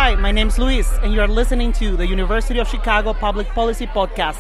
Hi, my name's Luis, and you are listening to the University of Chicago Public Policy Podcast.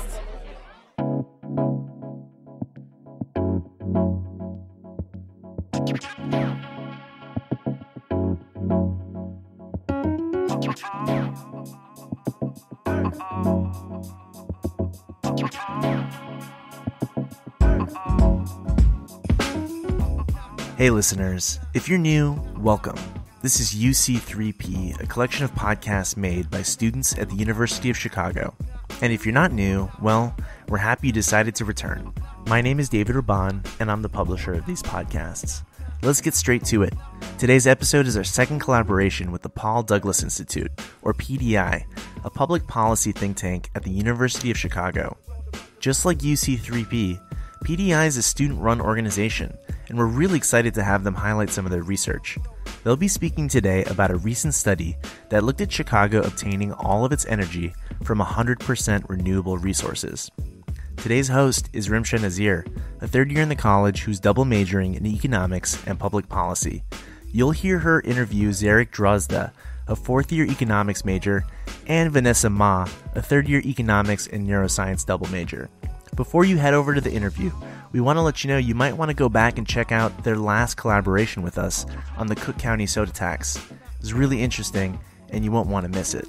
Hey listeners, if you're new, welcome. This is UC3P, a collection of podcasts made by students at the University of Chicago. And if you're not new, well, we're happy you decided to return. My name is David Raban, and I'm the publisher of these podcasts. Let's get straight to it. Today's episode is our second collaboration with the Paul Douglas Institute, or PDI, a public policy think tank at the University of Chicago. Just like UC3P, PDI is a student-run organization, and we're really excited to have them highlight some of their research. They'll be speaking today about a recent study that looked at Chicago obtaining all of its energy from 100% renewable resources. Today's host is Rimsha Nazeer, a third year in the college who's double majoring in economics and public policy. You'll hear her interview Zarek Drozda, a fourth-year economics major, and Vanessa Ma, a third-year economics and neuroscience double major. Before you head over to the interview, we want to let you know you might want to go back and check out their last collaboration with us on the Cook County soda tax. It was really interesting, and you won't want to miss it.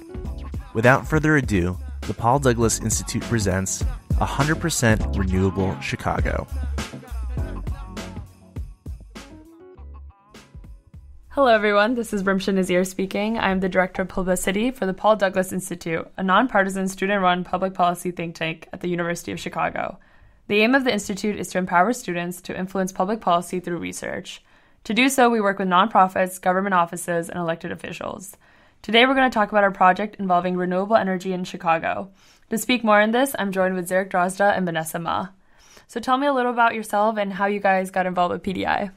Without further ado, the Paul Douglas Institute presents 100% Renewable Chicago. Hello everyone, this is Rimsha Nazeer speaking. I'm the Director of Publicity for the Paul Douglas Institute, a nonpartisan student-run public policy think tank at the University of Chicago. The aim of the Institute is to empower students to influence public policy through research. To do so, we work with nonprofits, government offices, and elected officials. Today we're going to talk about our project involving renewable energy in Chicago. To speak more on this, I'm joined with Zarek Drozda and Vanessa Ma. So tell me a little about yourself and how you guys got involved with PDI.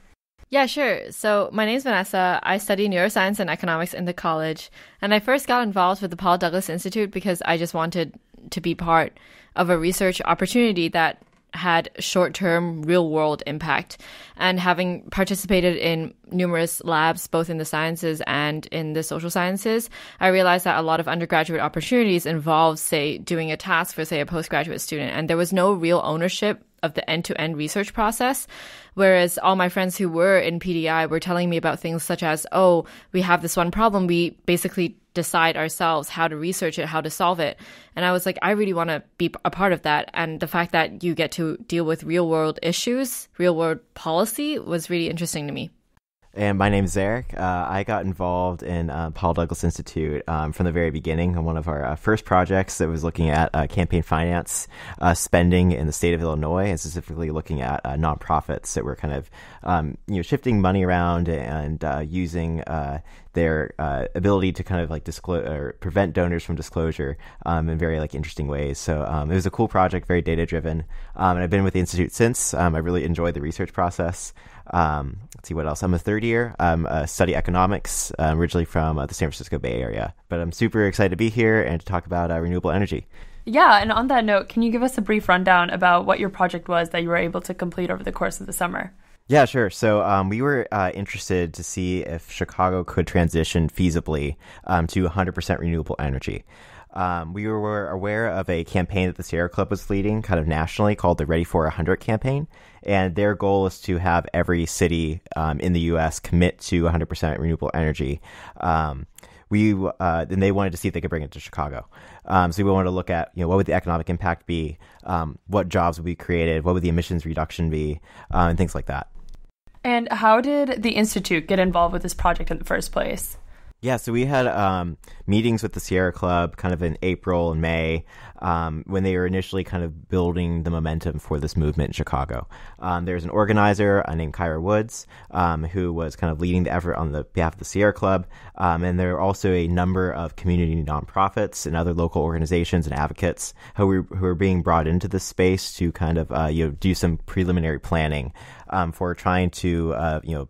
Yeah, sure. So my name's Vanessa. I study neuroscience and economics in the college. And I first got involved with the Paul Douglas Institute because I just wanted to be part of a research opportunity that had short-term, real-world impact. And having participated in numerous labs, both in the sciences and in the social sciences, I realized that a lot of undergraduate opportunities involve, say, doing a task for, say, a postgraduate student. And there was no real ownership of the end-to-end research process, whereas all my friends who were in PDI were telling me about things such as, oh, we have this one problem, we basically decide ourselves how to research it, how to solve it. And I was like, I really want to be a part of that. And the fact that you get to deal with real-world issues, real-world policy was really interesting to me. And my name is Zarek. I got involved in Paul Douglas Institute from the very beginning on one of our first projects that was looking at campaign finance spending in the state of Illinois, and specifically looking at nonprofits that were kind of shifting money around and using their ability to kind of like disclose or prevent donors from disclosure in very like interesting ways. So it was a cool project, very data driven, and I've been with the institute since. I really enjoyed the research process. Let's see what else. I'm a third year. I study economics, originally from the San Francisco Bay Area. But I'm super excited to be here and to talk about renewable energy. Yeah, and on that note, can you give us a brief rundown about what your project was that you were able to complete over the course of the summer? Yeah, sure. So we were interested to see if Chicago could transition feasibly to 100% renewable energy. We were aware of a campaign that the Sierra Club was leading kind of nationally called the Ready for 100 campaign. And their goal is to have every city in the U.S. commit to 100% renewable energy. Then they wanted to see if they could bring it to Chicago. So we wanted to look at, what would the economic impact be? What jobs would be created? What would the emissions reduction be? And things like that. And how did the Institute get involved with this project in the first place? Yeah, so we had meetings with the Sierra Club kind of in April and May when they were initially kind of building the momentum for this movement in Chicago. There's an organizer named Kyra Woods who was kind of leading the effort on the behalf of the Sierra Club. And there are also a number of community nonprofits and other local organizations and advocates who are being brought into this space to kind of do some preliminary planning for trying to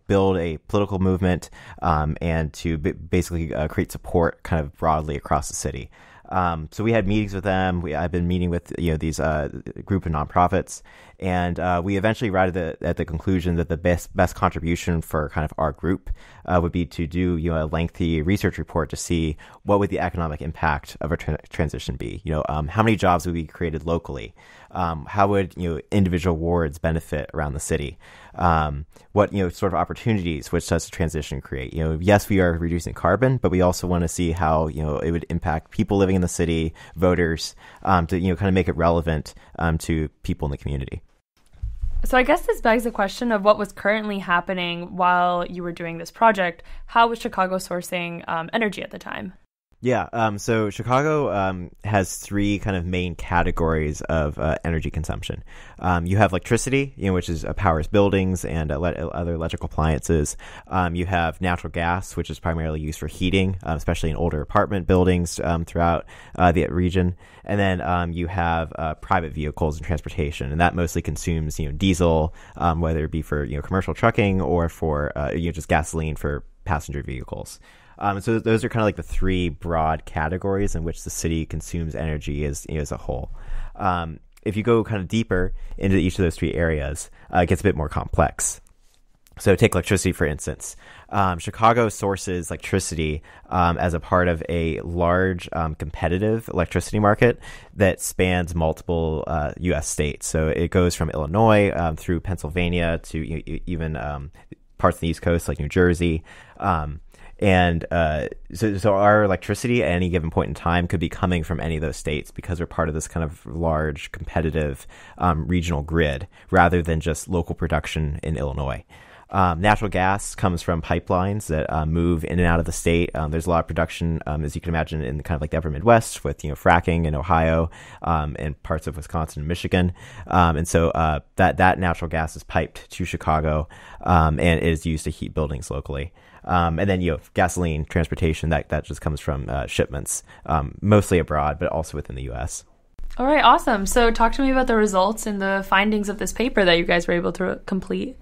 build a political movement and to basically create support kind of broadly across the city. So we had meetings with them. I've been meeting with these group of nonprofits, and we eventually arrived at the conclusion that the best contribution for kind of our group would be to do a lengthy research report to see what would the economic impact of a transition be. How many jobs would be created locally? How would individual wards benefit around the city? What sort of opportunities would such a transition create? Yes, we are reducing carbon, but we also want to see how it would impact people living in the city, voters, to kind of make it relevant to people in the community. So I guess this begs the question of what was currently happening while you were doing this project. How was Chicago sourcing energy at the time? Yeah, so Chicago has three kind of main categories of energy consumption. You have electricity, which is powers buildings and other electrical appliances. You have natural gas, which is primarily used for heating, especially in older apartment buildings throughout the region. And then you have private vehicles and transportation, and that mostly consumes diesel, whether it be for commercial trucking or for just gasoline for passenger vehicles. So those are kind of like the three broad categories in which the city consumes energy as a whole. If you go kind of deeper into each of those three areas, it gets a bit more complex. So take electricity, for instance. Chicago sources electricity as a part of a large competitive electricity market that spans multiple U.S. states. So it goes from Illinois through Pennsylvania to even parts of the East Coast like New Jersey. So our electricity at any given point in time could be coming from any of those states because we're part of this kind of large competitive regional grid rather than just local production in Illinois. Natural gas comes from pipelines that move in and out of the state. There's a lot of production, as you can imagine, in kind of like the upper Midwest with fracking in Ohio and parts of Wisconsin and Michigan. And so that natural gas is piped to Chicago and is used to heat buildings locally. And then gasoline transportation that just comes from shipments, mostly abroad, but also within the U.S. All right, awesome. So talk to me about the results and the findings of this paper that you guys were able to complete.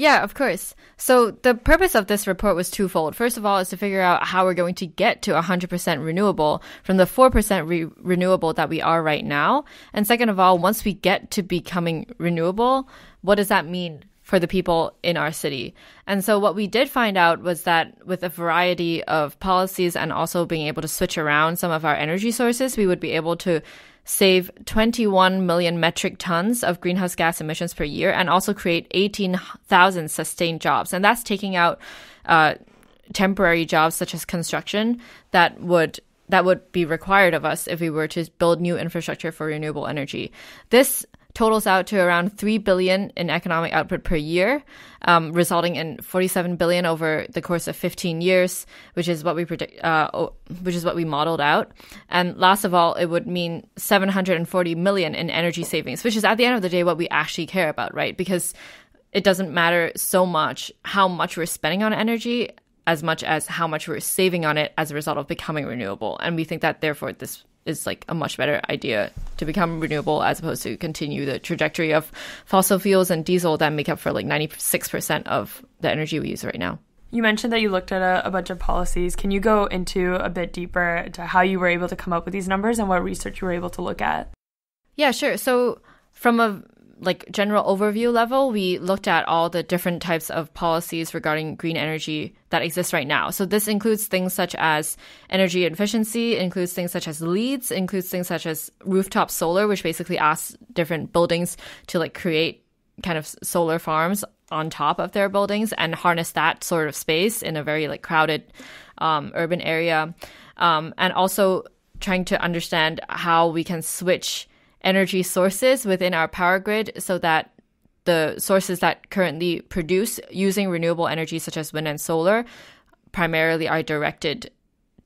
Yeah, of course. So the purpose of this report was twofold. First of all, is to figure out how we're going to get to 100% renewable from the 4% renewable that we are right now. And second of all, once we get to becoming renewable, what does that mean for the people in our city? And so what we did find out was that with a variety of policies and also being able to switch around some of our energy sources, we would be able to save 21 million metric tons of greenhouse gas emissions per year and also create 18,000 sustained jobs. And that's taking out temporary jobs such as construction that would be required of us if we were to build new infrastructure for renewable energy. This totals out to around 3 billion in economic output per year, resulting in 47 billion over the course of 15 years, which is what we which is what we modeled out. And last of all, it would mean 740 million in energy savings, which is at the end of the day what we actually care about, right? Because it doesn't matter so much how much we're spending on energy as much as how much we're saving on it as a result of becoming renewable. And we think that therefore this is a much better idea to become renewable as opposed to continue the trajectory of fossil fuels and diesel that make up for 96% of the energy we use right now. You mentioned that you looked at a bunch of policies. Can you go into a bit deeper into how you were able to come up with these numbers and what research you were able to look at? Yeah, sure. So from a general overview level, we looked at all the different types of policies regarding green energy that exist right now. So this includes things such as energy efficiency, includes things such as LEEDs, includes things such as rooftop solar, which basically asks different buildings to create kind of solar farms on top of their buildings and harness that sort of space in a very crowded urban area. And also trying to understand how we can switch energy sources within our power grid so that the sources that currently produce using renewable energy such as wind and solar primarily are directed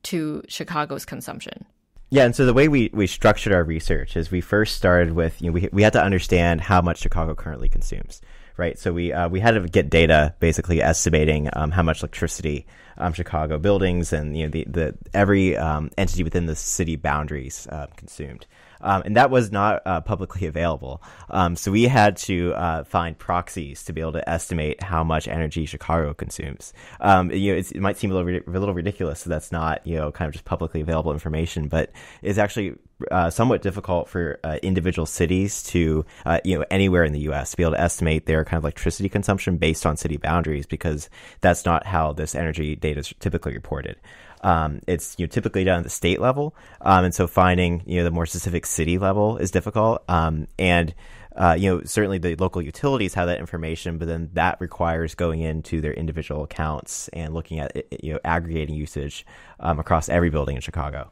to Chicago's consumption. Yeah, and so the way we structured our research is we first started with, we had to understand how much Chicago currently consumes, right? So we had to get data basically estimating how much electricity Chicago buildings and the every entity within the city boundaries consumed. And that was not publicly available. So we had to find proxies to be able to estimate how much energy Chicago consumes. It might seem a little ridiculous, so that's not kind of just publicly available information, but it's actually somewhat difficult for individual cities to anywhere in the U.S. to be able to estimate their kind of electricity consumption based on city boundaries, because that's not how this energy data is typically reported. It's typically done at the state level, and so finding the more specific city level is difficult. And certainly the local utilities have that information, but then that requires going into their individual accounts and looking at aggregating usage across every building in Chicago.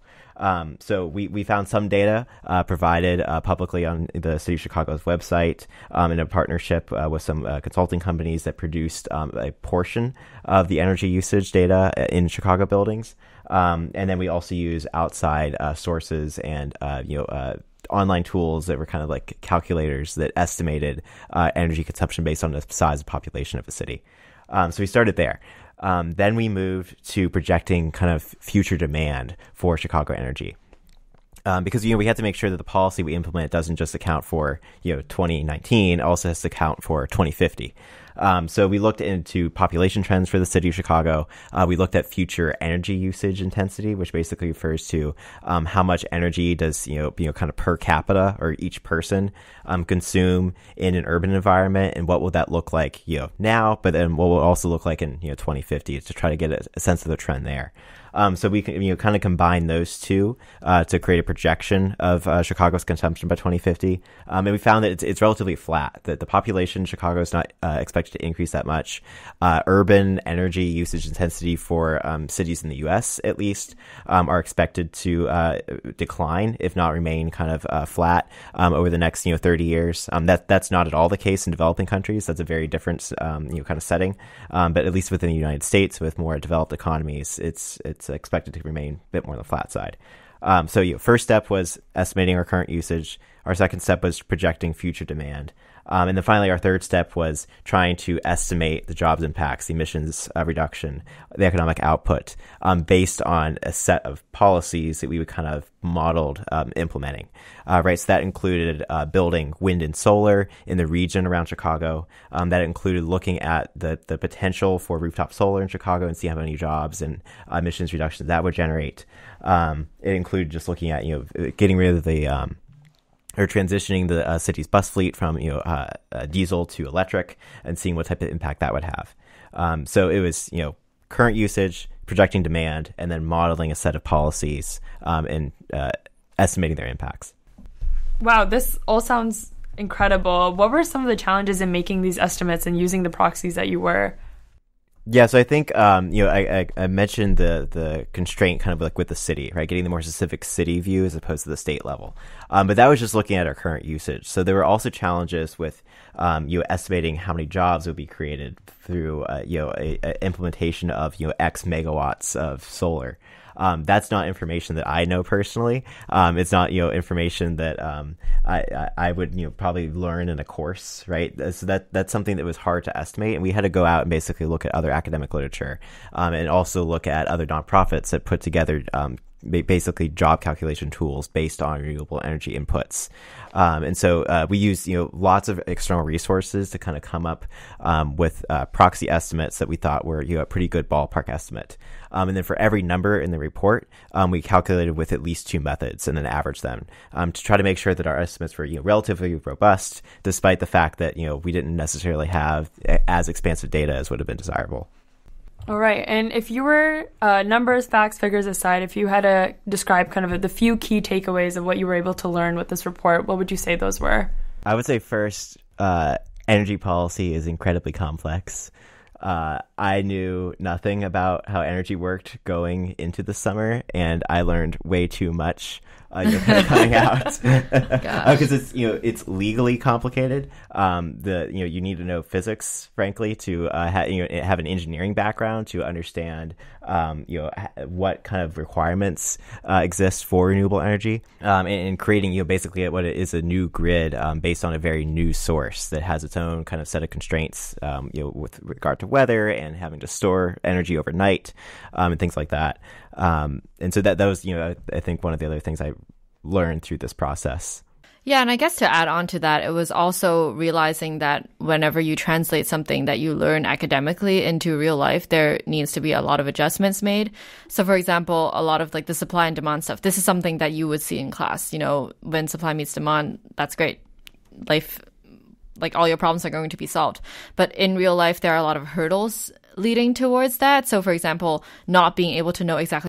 So we found some data provided publicly on the City of Chicago's website in a partnership with some consulting companies that produced a portion of the energy usage data in Chicago buildings. And then we also use outside sources and online tools that were kind of like calculators that estimated energy consumption based on the size of population of a city. So we started there. Then we moved to projecting kind of future demand for Chicago energy. Because, we had to make sure that the policy we implement doesn't just account for, 2019, it also has to account for 2050. So we looked into population trends for the city of Chicago. We looked at future energy usage intensity, which basically refers to how much energy does, kind of per capita or each person consume in an urban environment, and what will that look like, now, but then what will it also look like in, 2050 to try to get a sense of the trend there. So we can, kind of combine those two to create a projection of Chicago's consumption by 2050. And we found that it's relatively flat, that the population in Chicago is not expected to increase that much. Urban energy usage intensity for cities in the U.S., at least, are expected to decline, if not remain kind of flat over the next 30 years. That's not at all the case in developing countries. That's a very different kind of setting. But at least within the United States, with more developed economies, it's expected to remain a bit more on the flat side. So first step was estimating our current usage. Our second step was projecting future demand. And then finally, our third step was trying to estimate the jobs impacts, the emissions reduction, the economic output, based on a set of policies that we would kind of modeled implementing. Right, so that included building wind and solar in the region around Chicago. That included looking at the potential for rooftop solar in Chicago and see how many jobs and emissions reductions that would generate. It included just looking at getting rid of the or transitioning the city's bus fleet from diesel to electric and seeing what type of impact that would have. So it was current usage, projecting demand, and then modeling a set of policies and estimating their impacts. Wow, this all sounds incredible. What were some of the challenges in making these estimates and using the proxies that you were? Yeah, so I think I mentioned the constraint kind of like with the city, right? Getting the more specific city view as opposed to the state level. But that was just looking at our current usage. So there were also challenges with estimating how many jobs would be created through a implementation of X megawatts of solar. That's not information that I know personally. It's not, information that I would, probably learn in a course, right? So that's something that was hard to estimate. And we had to go out and basically look at other academic literature and also look at other nonprofits that put together basically job calculation tools based on renewable energy inputs. And so we use, lots of external resources to kind of come up with proxy estimates that we thought were, a pretty good ballpark estimate. And then for every number in the report, we calculated with at least two methods and then averaged them to try to make sure that our estimates were, relatively robust, despite the fact that, we didn't necessarily have as expansive data as would have been desirable. All right. And if you were, numbers, facts, figures aside, if you had to describe kind of the few key takeaways of what you were able to learn with this report, what would you say those were? I would say first, energy policy is incredibly complex. I knew nothing about how energy worked going into the summer, and I learned way too much coming out because it's legally complicated. You need to know physics, frankly, to have an engineering background to understand what kind of requirements exist for renewable energy, and creating basically what it is, a new grid based on a very new source that has its own kind of set of constraints with regard to weather and and having to store energy overnight, and things like that. And so that was, I think one of the other things I learned through this process. Yeah, and I guess to add on to that, it was also realizing that whenever you translate something that you learn academically into real life, there needs to be a lot of adjustments made. So, for example, a lot of like the supply and demand stuff, this is something that you would see in class. When supply meets demand, that's great. Life, like all your problems are going to be solved. But in real life, there are a lot of hurdles leading towards that. So, for example, not being able to know exactly